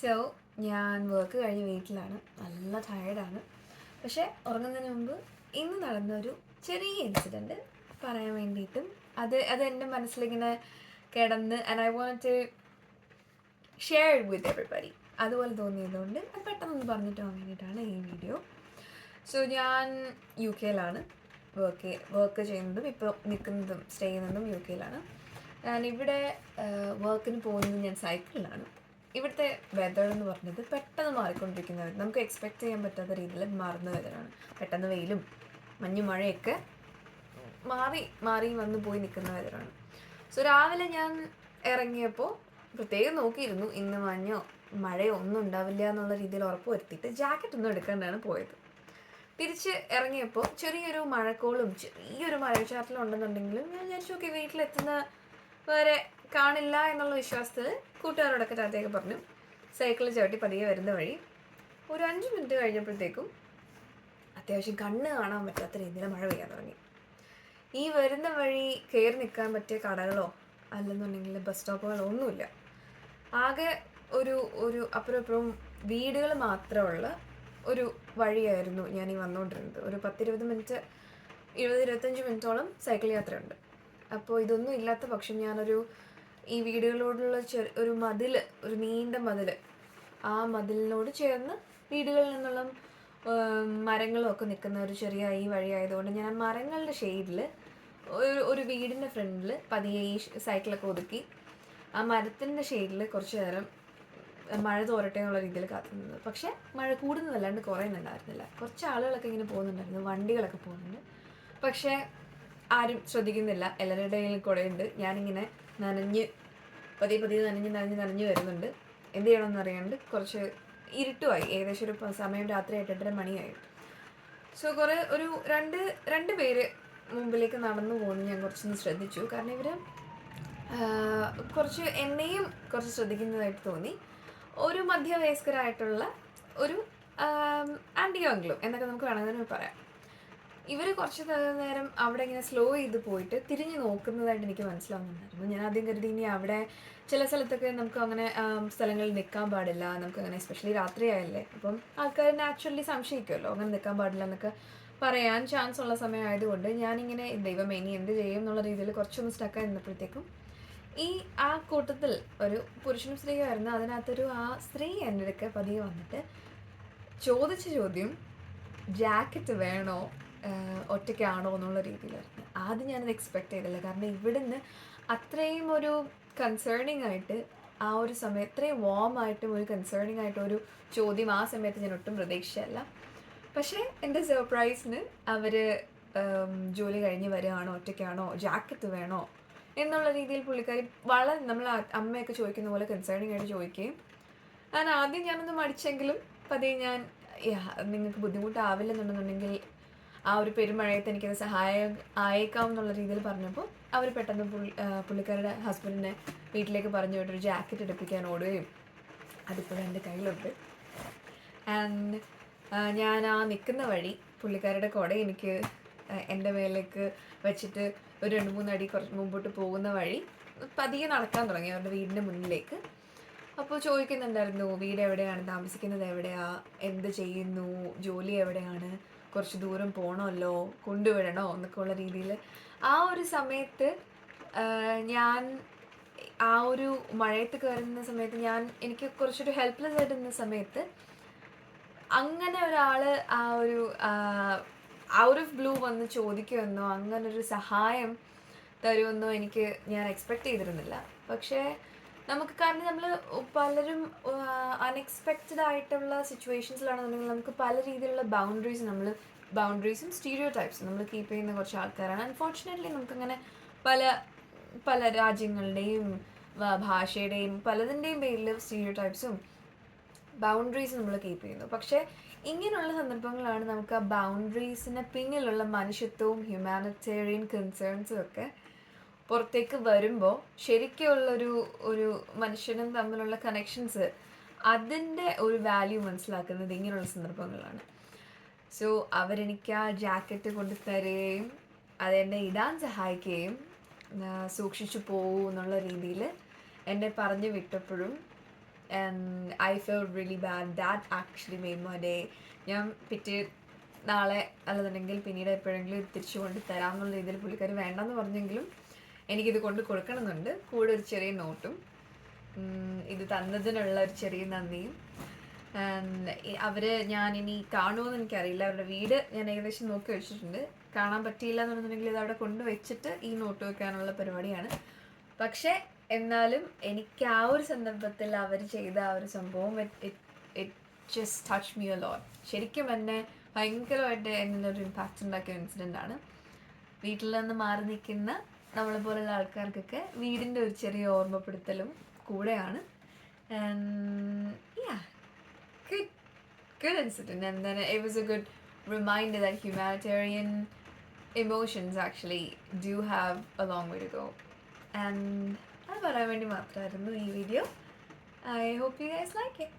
So ഞാൻ work കഴിഞ്ഞ് വീട്ടിലാണ്, നല്ല ടയേർഡാണ്. പക്ഷേ ഉറങ്ങുന്നതിന് മുമ്പ് ഇന്ന് നടന്നൊരു ചെറിയ ഇൻസിഡൻറ്റ് പറയാൻ വേണ്ടിയിട്ടും അത് എൻ്റെ മനസ്സിലിങ്ങനെ കിടന്ന് and I want to share it with everybody. അതുപോലെ തോന്നിയതുകൊണ്ട് അത് പെട്ടെന്ന് പറഞ്ഞിട്ട് പോകാൻ വേണ്ടിയിട്ടാണ് ഈ വീഡിയോ. സോ ഞാൻ യു കെയിലാണ് വർക്ക് ചെയ്യുന്നതും ഇപ്പോൾ നിൽക്കുന്നതും സ്റ്റേ ചെയ്യുന്നതും യു കെയിലാണ്. ഞാൻ ഇവിടെ വർക്കിന് പോകുന്നത് ഞാൻ സൈക്കിളിലാണ്. ഇവിടുത്തെ വെതർ എന്ന് പറഞ്ഞത് പെട്ടെന്ന് മാറിക്കൊണ്ടിരിക്കുന്നത്, നമുക്ക് എക്സ്പെക്റ്റ് ചെയ്യാൻ പറ്റാത്ത രീതിയിൽ മാറുന്ന വെതറാണ്. പെട്ടെന്ന് വെയിലും മഞ്ഞു മഴയൊക്കെ മാറി മാറി വന്ന് പോയി നിൽക്കുന്ന വെതറാണ്. സോ രാവിലെ ഞാൻ ഇറങ്ങിയപ്പോൾ പ്രത്യേകം നോക്കിയിരുന്നു ഇന്ന് മഴയോ ഒന്നും ഉണ്ടാവില്ല എന്നുള്ള രീതിയിൽ ഉറപ്പ് വരുത്തിയിട്ട് ജാക്കറ്റ് ഒന്നും എടുക്കാണ്ടാണ് പോയത്. തിരിച്ച് ഇറങ്ങിയപ്പോൾ ചെറിയൊരു മഴക്കോളും ചെറിയൊരു മഴച്ചാറ്റലും ഉണ്ടെന്നുണ്ടെങ്കിലും ഞാൻ വിചാരിച്ചു ഓക്കെ വീട്ടിലെത്തുന്ന വരെ കാണില്ല എന്നുള്ള വിശ്വാസത്തിൽ കൂട്ടുകാരോടൊക്കെ ടാറ്റയൊക്കെ പറഞ്ഞു സൈക്കിളിൽ ചവിട്ടി പതിയെ വരുന്ന വഴി ഒരു 5 മിനിറ്റ് കഴിഞ്ഞപ്പോഴത്തേക്കും അത്യാവശ്യം കണ്ണ് കാണാൻ പറ്റാത്ത രീതിയിൽ മഴ പെയ്യാൻ തുടങ്ങി. ഈ വരുന്ന വഴി കയറി നിൽക്കാൻ പറ്റിയ കടകളോ അല്ലെന്നുണ്ടെങ്കിൽ ബസ് സ്റ്റോപ്പുകളോ ഒന്നുമില്ല. ആകെ ഒരു അപ്പുറം വീടുകൾ മാത്രമുള്ള ഒരു വഴിയായിരുന്നു ഞാൻ ഈ വന്നുകൊണ്ടിരുന്നത്. ഒരു 10-20 മിനിറ്റ് 20-25 മിനിറ്റോളം സൈക്കിൾ യാത്രയുണ്ട്. അപ്പോൾ ഇതൊന്നും ഇല്ലാത്ത പക്ഷം ഞാനൊരു ഈ വീടുകളോടുള്ള ഒരു മതിൽ, ഒരു നീണ്ട മതിൽ, ആ മതിലിനോട് ചേർന്ന് വീടുകളിൽ നിന്നുള്ള മരങ്ങളും ഒക്കെ നിൽക്കുന്ന ഒരു ചെറിയ ഈ വഴിയായതുകൊണ്ട് ഞാൻ മരങ്ങളുടെ ഷെയ്ഡിൽ ഒരു വീടിൻ്റെ ഫ്രണ്ടിൽ പതിയെ ഈ സൈക്കിളൊക്കെ ഒതുക്കി ആ മരത്തിൻ്റെ ഷെയ്ഡിൽ കുറച്ച് നേരം മഴ തോരട്ടെ എന്നുള്ള രീതിയിൽ കാത്തുനിന്നത്. പക്ഷേ മഴ കൂടുന്നതല്ലാണ്ട് കുറയുന്നുണ്ടായിരുന്നില്ല. കുറച്ച് ആളുകളൊക്കെ ഇങ്ങനെ പോകുന്നുണ്ടായിരുന്നു, വണ്ടികളൊക്കെ പോകുന്നുണ്ട്. പക്ഷേ ആരും ശ്രദ്ധിക്കുന്നില്ല. എല്ലാവരുടെ കയ്യിൽ കുടയുണ്ട്. ഞാനിങ്ങനെ പതിയെ നനഞ്ഞ് വരുന്നുണ്ട്. എന്ത് ചെയ്യണമെന്ന് അറിയാണ്ട് കുറച്ച് ഇരുട്ടുമായി. ഏകദേശം ഒരു സമയം രാത്രി 8-8:30 മണിയായി. സോ ഒരു രണ്ട് പേര് മുമ്പിലേക്ക് നടന്നു പോകുന്നു. ഞാൻ കുറച്ചൊന്ന് ശ്രദ്ധിച്ചു. കാരണം ഇവർ കുറച്ച് എന്നെയും കുറച്ച് ശ്രദ്ധിക്കുന്നതായിട്ട് തോന്നി. ഒരു മധ്യവയസ്കരായിട്ടുള്ള ഒരു ആൻറ്റി അങ്കിളും എന്നൊക്കെ നമുക്ക് വേണമെങ്കിൽ പറയാം. ഇവർ കുറച്ച് നേരം അവിടെ ഇങ്ങനെ സ്ലോ ചെയ്ത് പോയിട്ട് തിരിഞ്ഞ് നോക്കുന്നതായിട്ട് എനിക്ക് മനസ്സിലാവുന്നുണ്ടായിരുന്നു. ഞാൻ ആദ്യം കരുതി ഇനി അവിടെ ചില സ്ഥലത്തൊക്കെ നമുക്ക് അങ്ങനെ സ്ഥലങ്ങളിൽ നിൽക്കാൻ പാടില്ല, നമുക്ക് അങ്ങനെ എസ്പെഷ്യലി രാത്രിയായല്ലേ, അപ്പം ആൾക്കാർ നാച്ചുറലി സംശയിക്കുമല്ലോ, അങ്ങനെ നിൽക്കാൻ പാടില്ല എന്നൊക്കെ പറയാൻ ചാൻസ് ഉള്ള സമയമായതുകൊണ്ട് ഞാനിങ്ങനെ ദൈവമേ ഇനി എന്ത് ചെയ്യും എന്നുള്ള രീതിയിൽ കുറച്ചൊന്ന് സ്റ്റക്കായി നിന്നപ്പോഴത്തേക്കും ആ കൂട്ടത്തിൽ ഒരു പുരുഷനും സ്ത്രീയായിരുന്നു. അതിനകത്തൊരു ആ സ്ത്രീ എൻ്റെ അടുക്ക പതിയെ വന്നിട്ട് ചോദിച്ച ചോദ്യം ജാക്കറ്റ് വേണോ, ഒറ്റയ്ക്കാണോ എന്നുള്ള രീതിയിലായിരുന്നു. ആദ്യം ഞാനത് എക്സ്പെക്റ്റ് ചെയ്തില്ല. കാരണം ഇവിടുന്ന് അത്രയും ഒരു കൺസേണിങ് ആയിട്ട് ആ ഒരു സമയം ഇത്രയും വാമായിട്ടും ഒരു കൺസേണിങ് ആയിട്ട് ഒരു ചോദ്യം ആ സമയത്ത് ഞാൻ ഒട്ടും പ്രതീക്ഷിച്ചല്ല. പക്ഷേ എൻ്റെ സർപ്രൈസിന് അവർ ജോലി കഴിഞ്ഞ് വരികയാണോ, ഒറ്റയ്ക്കാണോ, ജാക്കറ്റ് വേണോ എന്നുള്ള രീതിയിൽ പുള്ളിക്കാരി വളരെ നമ്മൾ അമ്മയൊക്കെ ചോദിക്കുന്ന പോലെ കൺസേണിങ് ആയിട്ട് ചോദിക്കുകയും ആദ്യം ഞാനൊന്ന് മടിച്ചെങ്കിലും പതിയെ ഞാൻ നിങ്ങൾക്ക് ബുദ്ധിമുട്ടാവില്ലെന്നുണ്ടെന്നുണ്ടെങ്കിൽ ആ ഒരു പെരുമഴയത്ത് എനിക്കത് സഹായം ആയേക്കാം എന്നുള്ള രീതിയിൽ പറഞ്ഞപ്പോൾ അവർ പെട്ടെന്ന് പുള്ളിക്കാരുടെ ഹസ്ബൻഡിനെ വീട്ടിലേക്ക് പറഞ്ഞു വിട്ടൊരു ജാക്കറ്റ് എടുപ്പിക്കാൻ ഓടുകയും അതിപ്പോഴും എൻ്റെ കയ്യിലുണ്ട്. ആൻഡ് ഞാൻ ആ നിൽക്കുന്ന വഴി പുള്ളിക്കാരുടെ കുട എനിക്ക് എൻ്റെ മേലേക്ക് വെച്ചിട്ട് ഒരു 2-3 അടി കുറച്ച് മുമ്പോട്ട് പോകുന്ന വഴി പതിയെ നടക്കാൻ തുടങ്ങി അവരുടെ വീടിൻ്റെ മുന്നിലേക്ക്. അപ്പോൾ ചോദിക്കുന്നുണ്ടായിരുന്നു വീട് എവിടെയാണ്, താമസിക്കുന്നത് എവിടെയാ, എന്ത് ചെയ്യുന്നു, ജോലി എവിടെയാണ്, കുറച്ച് ദൂരം പോകണമല്ലോ, കൊണ്ടുവിടണോ എന്നൊക്കെ ഉള്ള രീതിയിൽ. ആ ഒരു സമയത്ത് ഞാൻ ആ ഒരു മഴയത്ത് കയറുന്ന സമയത്ത് എനിക്ക് കുറച്ചൊരു ഹെൽപ്ലെസ് ആയിട്ട് നിന്ന സമയത്ത് അങ്ങനെ ഒരാൾ ഔട്ട് ഓഫ് ബ്ലൂ വന്ന് ചോദിക്കുമെന്നോ അങ്ങനൊരു സഹായം തരുമെന്നോ ഞാൻ എക്സ്പെക്റ്റ് ചെയ്തിരുന്നില്ല. പക്ഷേ നമുക്ക് കാരണം നമ്മൾ പലരും അൺഎക്സ്പെക്റ്റഡ് ആയിട്ടുള്ള സിറ്റുവേഷൻസിലാണെന്നുണ്ടെങ്കിൽ നമുക്ക് പല രീതിയിലുള്ള ബൗണ്ടറീസും സ്റ്റീരിയോ ടൈപ്സും നമ്മൾ കീപ്പ് ചെയ്യുന്ന കുറച്ച് ആൾക്കാരാണ്. അൺഫോർച്ചുനേറ്റ്ലി നമുക്കങ്ങനെ പല രാജ്യങ്ങളുടെയും ഭാഷയുടെയും പലതിൻ്റെയും പേരിൽ സ്റ്റീരിയോ ടൈപ്സും ബൗണ്ടറീസ് നമ്മൾ കീപ്പ് ചെയ്യുന്നു. പക്ഷേ ഇങ്ങനെയുള്ള സന്ദർഭങ്ങളാണ് നമുക്ക് ആ ബൗണ്ടറീസിന് പിന്നിലുള്ള മനുഷ്യത്വവും ഹ്യൂമാനിറ്റേറിയൻ കൺസേൺസും ഒക്കെ പുറത്തേക്ക് വരുമ്പോൾ ശരിക്കുള്ളൊരു ഒരു മനുഷ്യനും തമ്മിലുള്ള കണക്ഷൻസ് അതിൻ്റെ ഒരു വാല്യൂ മനസ്സിലാക്കുന്നത് ഇങ്ങനെയുള്ള സന്ദർഭങ്ങളാണ്. സോ അവരെനിക്ക് ആ ജാക്കറ്റ് കൊണ്ട് തരുകയും അതെന്നെ ഇടാൻ സഹായിക്കുകയും സൂക്ഷിച്ചു പോകൂ എന്നുള്ള രീതിയിൽ എന്നെ പറഞ്ഞു വിട്ടപ്പോഴും and I felt really bad. That actually made my day. ഞാൻ നാളെ അല്ലെന്നുണ്ടെങ്കിൽ പിന്നീട് എപ്പോഴെങ്കിലും തിരിച്ചു കൊണ്ട് തരാമെന്നുള്ള രീതിയിൽ പുള്ളിക്കാർ വേണ്ടെന്ന് പറഞ്ഞെങ്കിലും എനിക്കിത് കൊണ്ട് കൊടുക്കണമെന്നുണ്ട്. കൂടെ ഒരു ചെറിയ നോട്ടും, ഇത് തന്നതിനുള്ള ഒരു ചെറിയ നന്ദിയും. ഞാൻ ഇനി കാണുമെന്ന് എനിക്കറിയില്ല. അവരുടെ വീട് ഞാൻ ഏകദേശം നോക്കി വെച്ചിട്ടുണ്ട്. കാണാൻ പറ്റിയില്ല എന്നുണ്ടെങ്കിൽ ഇത് അവിടെ കൊണ്ടുവച്ചിട്ട് ഈ നോട്ട് വെക്കാനുള്ള പരിപാടിയാണ്. പക്ഷേ എന്നാലും എനിക്ക് ആ ഒരു സന്ദർഭത്തിൽ അവർ ചെയ്ത ആ ഒരു സംഭവം it just touch me a lot. ശരിക്കും എന്നെ ഭയങ്കരമായിട്ട് എന്നൊരു ഇമ്പാക്റ്റ് ഉണ്ടാക്കിയ ഇൻസിഡൻ്റ് ആണ്. വീട്ടിൽ നിന്ന് മാറി നിൽക്കുന്ന നമ്മളെ പോലുള്ള ആൾക്കാർക്കൊക്കെ വീടിൻ്റെ ഒരു ചെറിയ ഓർമ്മപ്പെടുത്തലും കൂടെയാണ്. Good incident, and then it was a good reminder that humanitarian emotions actually do have a long way to go. And അത് പറയാൻ വേണ്ടി മാത്രമായിരുന്നു ഈ video. I hope you guys like it.